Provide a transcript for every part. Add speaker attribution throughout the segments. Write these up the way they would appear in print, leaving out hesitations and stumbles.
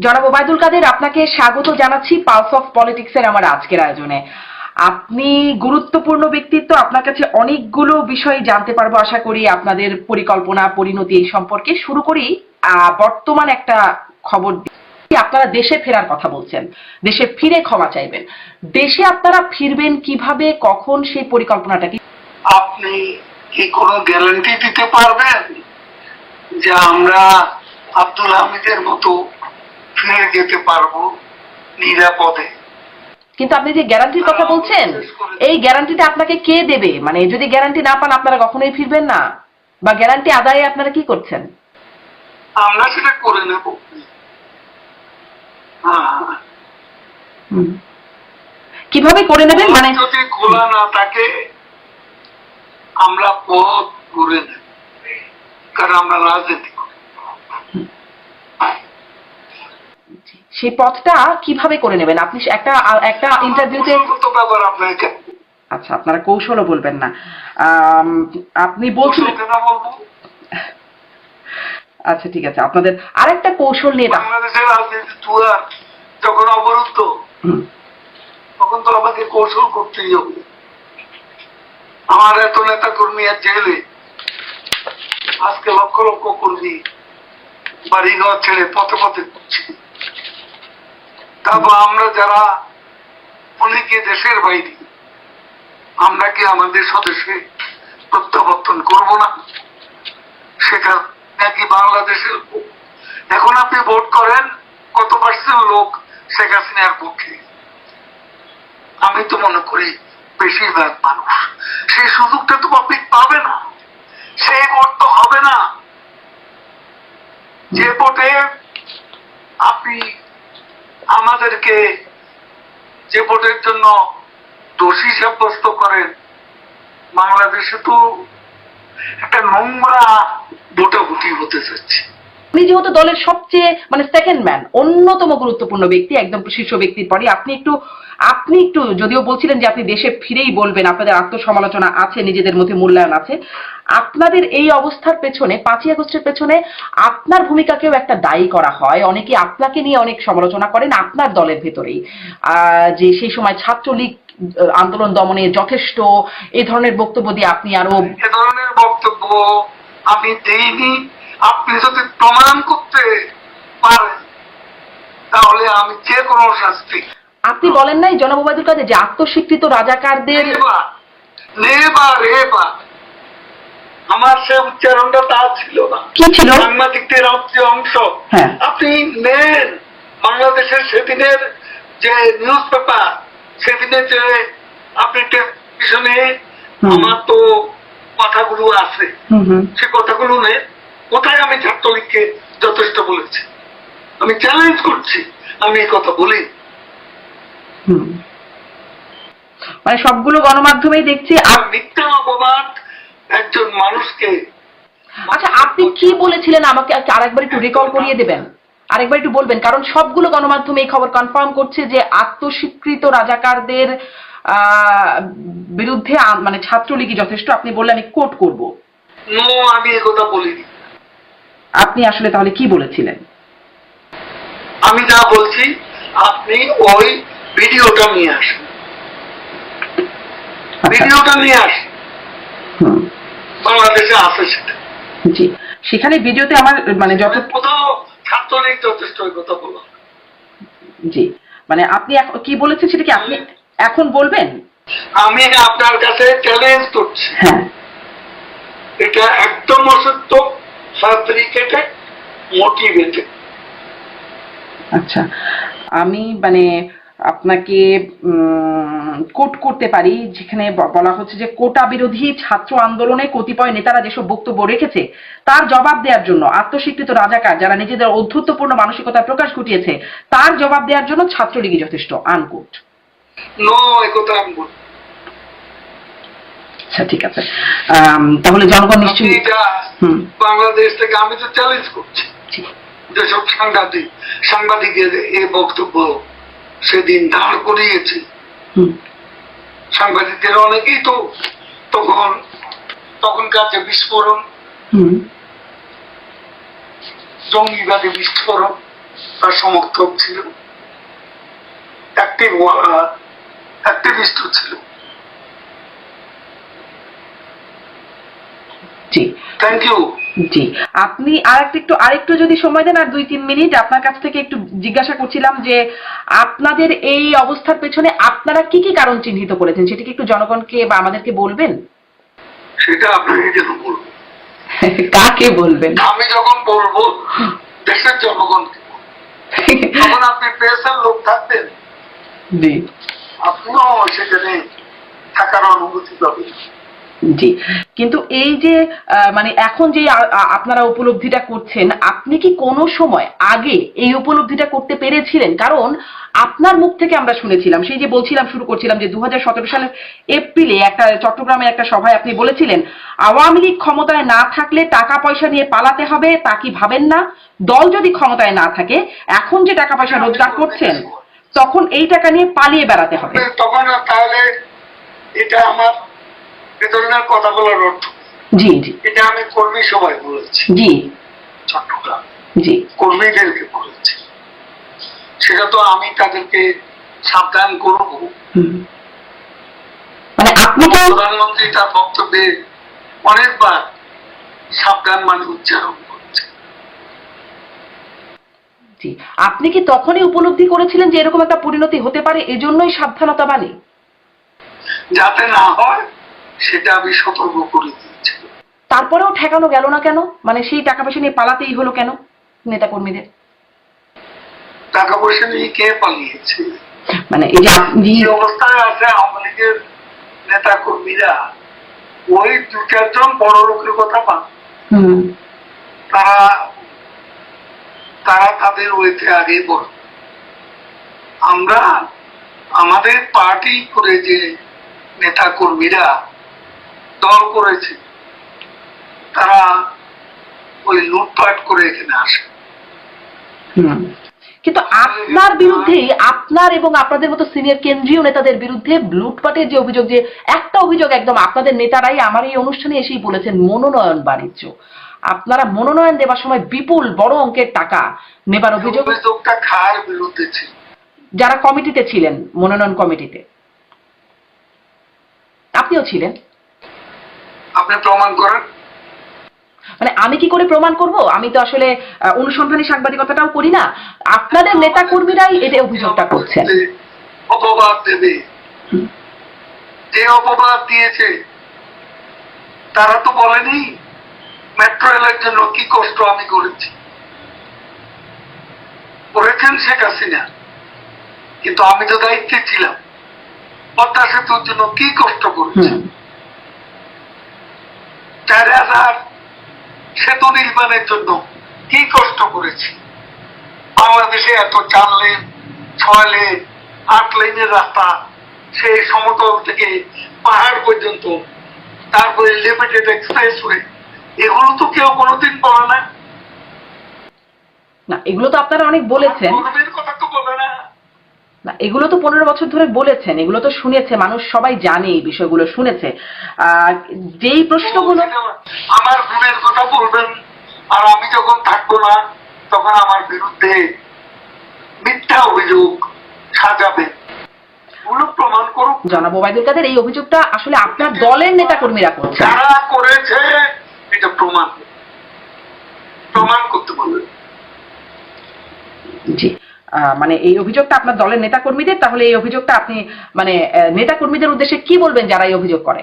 Speaker 1: জনাব ওবায়দুল কাদের, আপনাকে স্বাগত জানাচ্ছি পালস অফ পলিটিক্সের আমার আজকের আয়োজনে। আপনি গুরুত্বপূর্ণ ব্যক্তিত্ব, আপনার কাছে অনেকগুলো বিষয় জানতে পারবো আশা করি আপনাদের পরিকল্পনা পরিণতি এই সম্পর্কে। শুরু করি বর্তমান একটা খবর। আপনারা দেশে ফেরার কথা বলছেন, দেশে ফিরে ক্ষমা চাইবেন। দেশে আপনারা ফিরবেন কিভাবে, কখন, সেই পরিকল্পনাটা কি?
Speaker 2: আপনি কি কোনো গ্যারান্টি দিতে পারবেন যে আমরা আব্দুল হামিদের মতো ফিরে যেতে পারবো নিরাপদে?
Speaker 1: কিন্তু আপনি যে গ্যারান্টির কথা বলছেন, এই গ্যারান্টিটা আপনাকে কে দেবে? মানে যদি গ্যারান্টি না পান আপনারা কখনোই ফিরবেন না, বা গ্যারান্টি আদায়ে আপনারা কি করছেন?
Speaker 2: আমরা সেটা করে নেব।
Speaker 1: কিভাবে করে নেবেন? মানে
Speaker 2: যদি খোলা না থাকে আমরা পথ করে নেব, কারণ আমরা রাজনীতি করি।
Speaker 1: সেই পথটা কিভাবে করে নেবেন? আপনি একটা ইন্টারভিউতে
Speaker 2: ব্যাপার আপনাকে।
Speaker 1: আচ্ছা, আপনারা কৌশলও বলবেন না। আপনি বলছিলেন, আচ্ছা ঠিক আছে, আপনাদের আরেকটা কৌশল নিয়ে।
Speaker 2: বাংলাদেশের রাজনীতি দুয়ার যখন অবরুদ্ধ, তখন তো আমাকে কৌশল করতেই হবে। আমার এত নেতা কর্মী আর জেলে, আজকে লক্ষ লক্ষ কর্মী বাড়িঘর ছেড়ে পথে পথে ঘুরছে। তারপর আমরা যারা অনেকে দেশের বাইরে, আমরা কি আমাদের স্বদেশে প্রত্যাবর্তন করবো না? সেটা নাকি বাংলাদেশের এখন আপনি ভোট করেন কত পার্সেন্ট লোক শেখ হাসিনার পক্ষে? আমি তো মনে করি বেশিরভাগ মানুষ। সেই সুযোগটা তো পাবলিক পাবে না, সেই ভোট তো হবে না। যে ভোটে আপনি আমাদেরকে, যে ভোটের জন্য দোষী সাব্যস্ত করেন, বাংলাদেশে তো একটা নোংরা ভোটাভুটি হতে যাচ্ছে।
Speaker 1: আপনি যেহেতু দলের সবচেয়ে সেকেন্ড ম্যান, অন্যতম গুরুত্বপূর্ণ ব্যক্তি, একদম শীর্ষ ব্যক্তির পরে আপনি একটু যদিও বলছিলেন যে আপনি দেশে ফিরেই বলবেন, আপনাদের আত্মসমালোচনা আছে, নিজেদের মধ্যে মূল্যায়ন আছে, আপনাদের এই অবস্থার পেছনে 5ই আগস্টের পেছনে আপনার ভূমিকাকেও একটা দায়ী করা হয়। অনেকে আপনাকে নিয়ে অনেক সমালোচনা করেন আপনার দলের ভেতরেই, যে সেই সময় ছাত্রলীগ আন্দোলন দমনে যথেষ্ট, এই ধরনের বক্তব্য দিয়ে আপনি আরো
Speaker 2: এ ধরনের বক্তব্য আমি দেইনি। আপনি যদি প্রমাণ করতে পারেন তাহলে আমি যে কোনো শাস্তি।
Speaker 1: আপনি বলেন নাই জনাব ওবায়দুল কাদের যে আত্মস্বীকৃত রাজাকারদের
Speaker 2: আমার সে উচ্চারণটা তা ছিল না।
Speaker 1: কি ছিল?
Speaker 2: সাংবাদিকদের অংশ।
Speaker 1: হ্যাঁ,
Speaker 2: আপনি নেন বাংলাদেশের সেদিনের যে নিউজ পেপার, সেদিনের যে আপনি টেলিভিশনে আমার তো কথাগুলো আছে, সে কথাগুলো নেন। কোথায় আমি ছাত্রলীগকে যথেষ্ট বলেছি? আমি চ্যালেঞ্জ করছি, আমি এই কথা বলি।
Speaker 1: মানে সবগুলো গণমাধ্যমেই দেখছি
Speaker 2: মিথ্যা অপবাদ একজন মানুষকে।
Speaker 1: আচ্ছা, আপনি কি বলেছিলেন আমাকে আরেকবার একটু রিকল করিয়ে দেবেন, আরেকবার একটু বলবেন? কারণ সবগুলো গণমাধ্যমে এই খবর কনফার্ম করছে যে আত্মস্বীকৃত রাজাকারদের বিরুদ্ধে ছাত্রলীগই যথেষ্ট। আপনি বললে আমি কোট করব।
Speaker 2: নো, আমি এই কথা বলিনি।
Speaker 1: আপনি আসলে তাহলে কি বলেছিলেন?
Speaker 2: আমি যা বলছি আপনি ওই ভিডিওটা নিয়ে আসেন, ভিডিওটা নিয়ে আসেন, বাংলাদেশে আছে সেটা।
Speaker 1: জি, সেখানে ভিডিওতে আমার যত
Speaker 2: কোথাও ছাত্রলীগ যথেষ্ট ওই কথা বলা।
Speaker 1: জি, আপনি কি বলেছেন সেটা কি আপনি এখন বলবেন?
Speaker 2: আমি আপনার কাছে চ্যালেঞ্জ করছি।
Speaker 1: হ্যাঁ,
Speaker 2: এটা একদম অসত্য, ফ্যাব্রিকেটেড, মোটিভেটেড।
Speaker 1: আচ্ছা, আমি আপনাকে কোট করতে পারি, যেখানে বলা হচ্ছে যে কোটা বিরোধী ছাত্র আন্দোলনে কতিপয় নেতারা যেসব বক্তব্য রেখেছে তার জবাব দেওয়ার জন্য আত্মস্বীকৃত রাজাকার যারা নিজেদের অধ্যুত্বপূর্ণ মানসিকতার প্রকাশ ঘটিয়েছে তার জবাব দেওয়ার জন্য ছাত্রলীগই যথেষ্ট, আনকোট।
Speaker 2: নো, এই কথা আমি বলি।
Speaker 1: আচ্ছা ঠিক আছে, তাহলে জনগণ নিশ্চয়ই
Speaker 2: বাংলাদেশ থেকে আমি তো চ্যালেঞ্জ করছি যেসব সাংবাদিকের এই বক্তব্য সেদিন দাঁড় করিয়েছে। সাংবাদিকদের অনেকেই তো তখনকার যে বিস্ফোরণ, জঙ্গিবাদী বিস্ফোরণ, তার সমর্থক ছিল, অ্যাক্টিভিস্টও ছিল।
Speaker 1: জি
Speaker 2: থ্যাংক ইউ।
Speaker 1: জি, আপনি আরেকটু যদি সময় দেন, আর 2-3 মিনিট আপনার কাছ থেকে একটু জিজ্ঞাসা করছিলাম যে আপনাদের এই অবস্থার পেছনে আপনারা কি কি কারণ চিহ্নিত করেছেন, সেটা কি একটু জনগণকে বা আমাদেরকে বলবেন?
Speaker 2: সেটা আপনাকে কেন বলবো?
Speaker 1: কাকে বলবেন?
Speaker 2: আমি যখন বলবো দেশের জনগণকে, তখন আপনি প্রেসের লোক থাকবেন,
Speaker 1: জি
Speaker 2: আপনিও সেখানে থাকার অনুভূতি পাবেন।
Speaker 1: জি, কিন্তু এই যে মানে এখন যে আপনারা উপলব্ধিটা করছেন, আপনি কি কোনো সময় আগে এই উপলব্ধিটা করতে পেরেছিলেন? কারণ আপনার মুখ থেকে আমরা শুনেছিলাম, সেই যে বলছিলাম, শুরু করছিলাম যে 2017 সালের এপ্রিলে একটা চট্টগ্রামের একটা সভায় আপনি বলেছিলেন আওয়ামী লীগ ক্ষমতায় না থাকলে টাকা পয়সা নিয়ে পালাতে হবে, তা কি ভাবেন না? দল যদি ক্ষমতায় না থাকে, এখন যে টাকা পয়সা রোজগার করছেন, তখন এই টাকা নিয়ে পালিয়ে বেড়াতে হবে।
Speaker 2: তখন তাহলে এটা আমার এ ধরনের কথা বলার অর্থ?
Speaker 1: জি জি,
Speaker 2: এটা আমি কর্মী সবাই বলেছি,
Speaker 1: জি
Speaker 2: চট্টগ্রাম
Speaker 1: জি,
Speaker 2: কর্মীদেরকে বলেছি। সেটা তো আমি তাদেরকে সাবধান করব।
Speaker 1: মানে আপনি তো
Speaker 2: প্রধানমন্ত্রী তার বক্তব্যে অনেকবার সাবধান মানে উচ্চারণ করছে।
Speaker 1: জি, আপনি কি তখনই উপলব্ধি করেছিলেন যে এরকম একটা পরিণতি হতে পারে, এজন্যই সাবধানতা বাণী?
Speaker 2: যাতে না হয় সেটা আমি সতর্ক করে দিয়েছি।
Speaker 1: তারপরেও ঠেকানো গেল না কেন? মানে সেই টাকা পয়সা নিয়ে পালাতেই হলো কেন নেতা কর্মীদের?
Speaker 2: টাকা পয়সা নিয়ে কে পালিয়েছে?
Speaker 1: মানে এই যে আপনি
Speaker 2: যে অবস্থায় আছে আওয়ামী লীগের নেতা কর্মীরা, ওই 2-4 জন বড় লোকের কথা পান, তারা তাদের ওইতে আগেই বড়। আমরা আমাদের পার্টি করে যে নেতা কর্মীরা দল করেছে, তারা ওই লুটপাট করে এখানে আসে।
Speaker 1: কিন্তু আপনার বিরুদ্ধে, আপনার এবং আপনাদের মতো সিনিয়র কেন্দ্রীয় নেতাদের বিরুদ্ধে লুটপাটের যে অভিযোগ, যে একটা অভিযোগ একদম আপনাদের নেতারাই আমার এই অনুষ্ঠানে এসেই বলেছেন, মনোনয়ন বাণিজ্য। আপনারা মনোনয়ন দেওয়ার সময় বিপুল বড় অঙ্কের টাকা নেবার
Speaker 2: অভিযোগটা কার বিরুদ্ধে ছিল?
Speaker 1: যারা কমিটিতে ছিলেন, মনোনয়ন কমিটিতে। আপনিও ছিলেন।
Speaker 2: আপনি প্রমাণ করেন।
Speaker 1: মানে আমি কি করে প্রমাণ করব? আমি তো আসলে অনুসন্ধানী সাংবাদিকতাটাও করি না। আপনাদের নেতা কর্মীরাই এটা অভিযোগটা করছেন।
Speaker 2: অপবাদ দেবে, যে অপবাদ দিয়েছে তারা তো বলেনি মেট্রো রেলের জন্য কি কষ্ট আমি করেছি। করেছেন শেখ হাসিনা, কিন্তু আমি তো দায়িত্বে ছিলাম। পদ্মা সেতুর জন্য কি কষ্ট করেছি। 4000 সেতু নির্মাণের জন্য কি কষ্ট করেছি। বাংলাদেশে এত 4 লেন, 6 লেন, 8 লেনের রাস্তা, সেই সমতল থেকে পাহাড় পর্যন্ত, তারপরে লিমিটেড এক্সপ্রেসওয়ে, এগুলো তো কেউ কোনোদিন বলে না।
Speaker 1: না, এগুলো তো আপনারা অনেক বলেছেন।
Speaker 2: কথা তো বলে না।
Speaker 1: না, এগুলো তো 15 বছর ধরে বলেছেন, এগুলো তো শুনেছে মানুষ, সবাই জানে এই বিষয়গুলো, শুনেছে। যেই প্রশ্নগুলো,
Speaker 2: আমার গুণের কথা বলবেন, আর আমি যখন থাকবো না তখন আমার বিরুদ্ধে মিথ্যা অভিযোগ সাজাবেন, প্রমাণ করুন।
Speaker 1: জনাব ওবায়দুল কাদের, এই অভিযোগটা আসলে আপনার দলের নেতা কর্মীরা করছে।
Speaker 2: যারা করেছে এটা প্রমাণ করতে বলবেন।
Speaker 1: জি, মানে এই অভিযোগটা আপনার দলের নেতা কর্মীদের, তাহলে এই অভিযোগটা আপনি মানে নেতা কর্মীদের উদ্দেশ্যে কি বলবেন যারা এই অভিযোগ করে?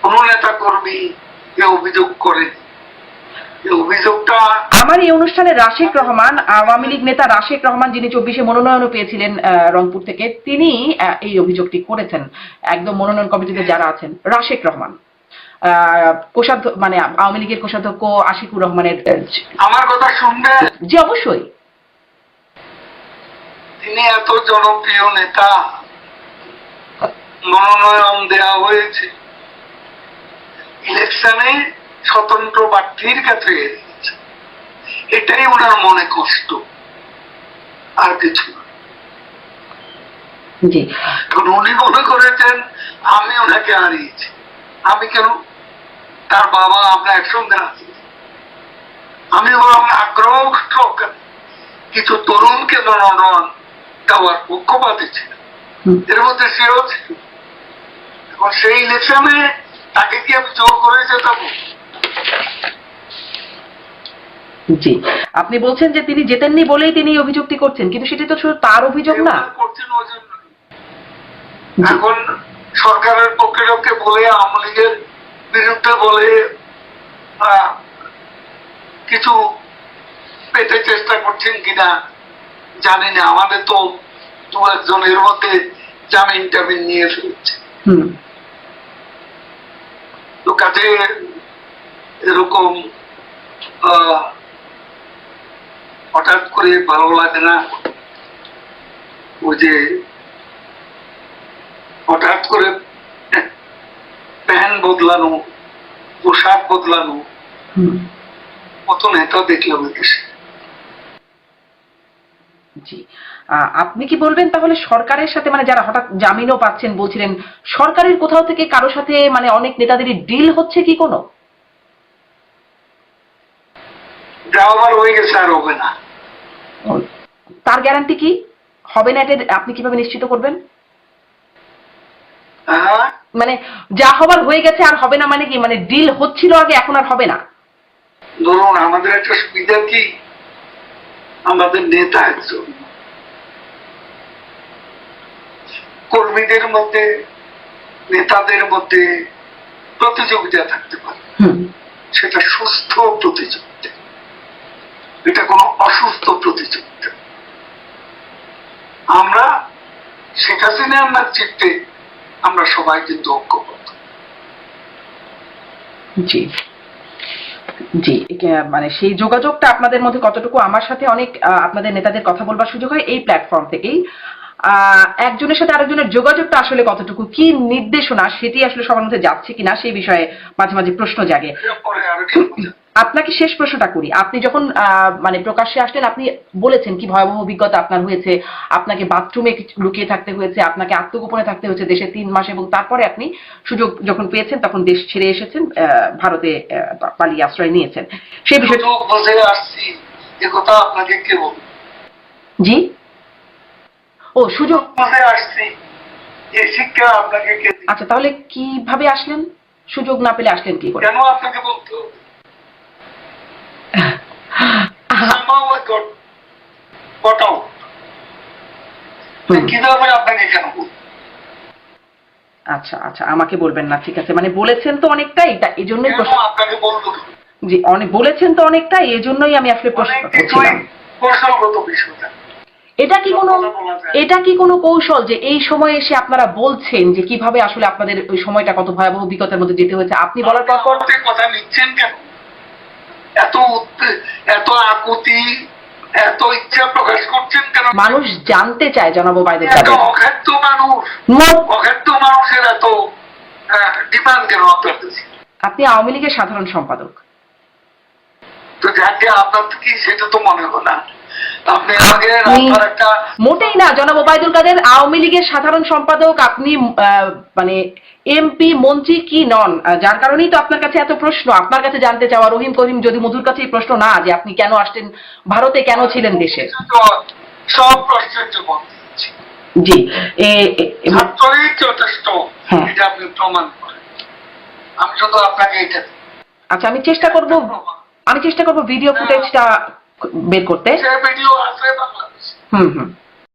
Speaker 2: কোন নেতা কর্মী অভিযোগ করে? অভিযোগটা
Speaker 1: আমার এই অনুষ্ঠানে রাশেক রহমান, আওয়ামী লীগ নেতা রাশেক রহমান, যিনি 24-এ মনোনয়নও পেয়েছিলেন রংপুর থেকে, তিনি এই অভিযোগটি করেছেন। একদম মনোনয়ন কমিটিতে যারা আছেন, রাশেক রহমান, কোষাধ্যক্ষ, মানে আওয়ামী লীগের কোষাধ্যক্ষ আশিকুর রহমানের।
Speaker 2: আমার কথা শুনবে?
Speaker 1: জি অবশ্যই।
Speaker 2: তিনি এত জনপ্রিয় নেতা, মনোনয়ন দেওয়া হয়েছে, ইলেকশনে স্বতন্ত্র প্রার্থীর কাছে এসেছে, এটাই ওনার মনে কষ্ট, আর কিছু না।
Speaker 1: জি,
Speaker 2: উনি মনে করেছেন আমি ওনাকে হারিয়েছি। আমি কেন? তার বাবা আমরা একসঙ্গে আছি। আমি বরং আগ্রহ কিছু তরুণকে মনোনয়ন দেওয়ার পক্ষপাতী ছিল,
Speaker 1: হুম।
Speaker 2: এর মধ্যে সেও ছিল। এখন সেই ইলেকশনে তাকে কি আমি জোর করে জেতাবো?
Speaker 1: জি, আপনি বলছেন যে তিনি জেতেননি বলেই তিনি এই অভিযোগটি করছেন, কিন্তু সেটি তো শুধু তার অভিযোগ না।
Speaker 2: এগুলো করছেন ওই জন্য।
Speaker 1: জি।
Speaker 2: এখন সরকারের পক্ষে লোককে বলে, আওয়ামী লীগের বিরুদ্ধে বলে কিছু পেতে চেষ্টা করছেন কিনা জানি না। আমাদের তো দু একজনের মধ্যে জামিন টামিন নিয়ে ফেলছে।
Speaker 1: হুম।
Speaker 2: তো কাজে এরকম হঠাৎ করে ভালো লাগে না। ওই যে হঠাৎ করে প্যান্ট বদলানো, পোশাক বদলানো,
Speaker 1: হুম।
Speaker 2: কত নেতা দেখলাম দেশে।
Speaker 1: জি, আপনি কি বলবেন তাহলে সরকারের সাথে, মানে যারা হঠাৎ জামিনও পাচ্ছেন বলছিলেন, সরকারের কোথাও থেকে কারো সাথে মানে অনেক নেতাদেরই ডিল হচ্ছে কি কোনো?
Speaker 2: যা আবার হয়ে গেছে আর হবে না।
Speaker 1: তার গ্যারান্টি কি হবে না, এটা আপনি কিভাবে নিশ্চিত করবেন?
Speaker 2: হ্যাঁ,
Speaker 1: মানে যা হবার হয়ে গেছে আর হবে না মানে কি, মানে ডিল হচ্ছিল আগে এখন আর হবে না?
Speaker 2: ধরুন আমাদের একটা সুবিধা কি, আমাদের নেতা একজন, কর্মীদের মধ্যে নেতাদের মধ্যে প্রতিযোগিতা থাকতে পারে,
Speaker 1: হুম।
Speaker 2: সেটা সুস্থ প্রতিযোগিতা, এটা কোনো অসুস্থ প্রতিযোগিতা। আমরা শেখ হাসিনার নেতৃত্বে আমরা সবাই কিন্তু ঐক্যবদ্ধ।
Speaker 1: জি জি, মানে সেই যোগাযোগটা আপনাদের মধ্যে কতটুকু? আমার সাথে অনেক আপনাদের নেতাদের কথা বলবার সুযোগ হয় এই প্ল্যাটফর্ম থেকেই। একজনের সাথে আরেকজনের যোগাযোগটা আসলে কতটুকু, কি নির্দেশনা সেটি আসলে সবার মধ্যে যাচ্ছে কিনা সেই বিষয়ে মাঝে মাঝে প্রশ্ন জাগে।
Speaker 2: পরে আরো
Speaker 1: আপনাকে শেষ প্রশ্নটা করি, আপনি যখন মানে প্রকাশ্যে আসলেন, আপনি বলেছেন কি ভয়াবহ অভিজ্ঞতা আপনার হয়েছে, আপনাকে বাথরুমে লুকিয়ে থাকতে হয়েছে, আপনাকে আত্মগোপনে থাকতে হয়েছে দেশে 3 মাস, এবং তারপরে আপনি সুযোগ যখন পেয়েছেন তখন দেশ ছেড়ে এসেছেন, ভারতে পালিয়ে আশ্রয় নিয়েছেন, সেই বিষয়টা
Speaker 2: বসে আসছি, এ কথা আপনাকে কে বলবো?
Speaker 1: জি, ও সুযোগ
Speaker 2: বসে আসছি, এই শিক্ষা আপনাকে কে দিবে?
Speaker 1: আচ্ছা, তাহলে কিভাবে আসলেন? সুযোগ না পেলে আসলেন কি করে?
Speaker 2: কেন আপনাকে বলতে হবে? Somehow I got out. কিভাবে আপনাকে কেন বলবো?
Speaker 1: আচ্ছা আচ্ছা, আমাকে বলবেন না, ঠিক আছে, মানে বলেছেন তো অনেকটাই, এই জন্যই
Speaker 2: কেন আপনাকে বলবো?
Speaker 1: জি, অনেক বলেছেন তো অনেকটা, এই জন্যই আমি আসলে প্রশ্ন
Speaker 2: অনেক কিছুই
Speaker 1: করছিলাম।
Speaker 2: কৌশলগত বিষয়টা।
Speaker 1: এটা কি কোনো কৌশল যে এই সময়ে এসে আপনারা বলছেন যে কিভাবে আসলে আপনাদের ওই সময়টা কত ভয়াবহ অভিজ্ঞতার মধ্যে যেতে হয়েছে, আপনি বলার পর
Speaker 2: আমাদের কথা নিচ্ছেন কেন? এত আকুতি, এত ইচ্ছা প্রকাশ করছেন কেন?
Speaker 1: মানুষ জানতে চায় জনাব ওবায়দুল
Speaker 2: এত
Speaker 1: কাদের।
Speaker 2: অখাদ্য মানুষের এত ডিমান্ড কেন আপনার কাছে?
Speaker 1: আপনি আওয়ামী লীগের সাধারণ সম্পাদক।
Speaker 2: তো যাকে আপনার কি সেটা তো মনে হলো না। আপনি আগে একটা
Speaker 1: মোটেই না জনাব ওবায়দুল কাদের আওয়ামী লীগের সাধারণ সম্পাদক, আপনি মানে এমপি মন্ত্রী কি নন, যার কারণেই তো আপনার কাছে এত প্রশ্ন, আপনার কাছে জানতে চাওয়া। রহিম করিম যদি মধুর কাছে এই প্রশ্ন না যে আপনি কেন আসতেন ভারতে, কেন ছিলেন দেশে,
Speaker 2: সব প্রশ্নের জবাব দিচ্ছি।
Speaker 1: জি,
Speaker 2: ছাত্রই যথেষ্ট,
Speaker 1: হ্যাঁ।
Speaker 2: এটা আপনি প্রমাণ করেন। আমি শুধু আপনাকে এটা
Speaker 1: আচ্ছা, আমি চেষ্টা করব ভিডিও ফুটেজটা বের করতে।
Speaker 2: ভিডিও আছে বাংলাদেশে।
Speaker 1: হুম হুম।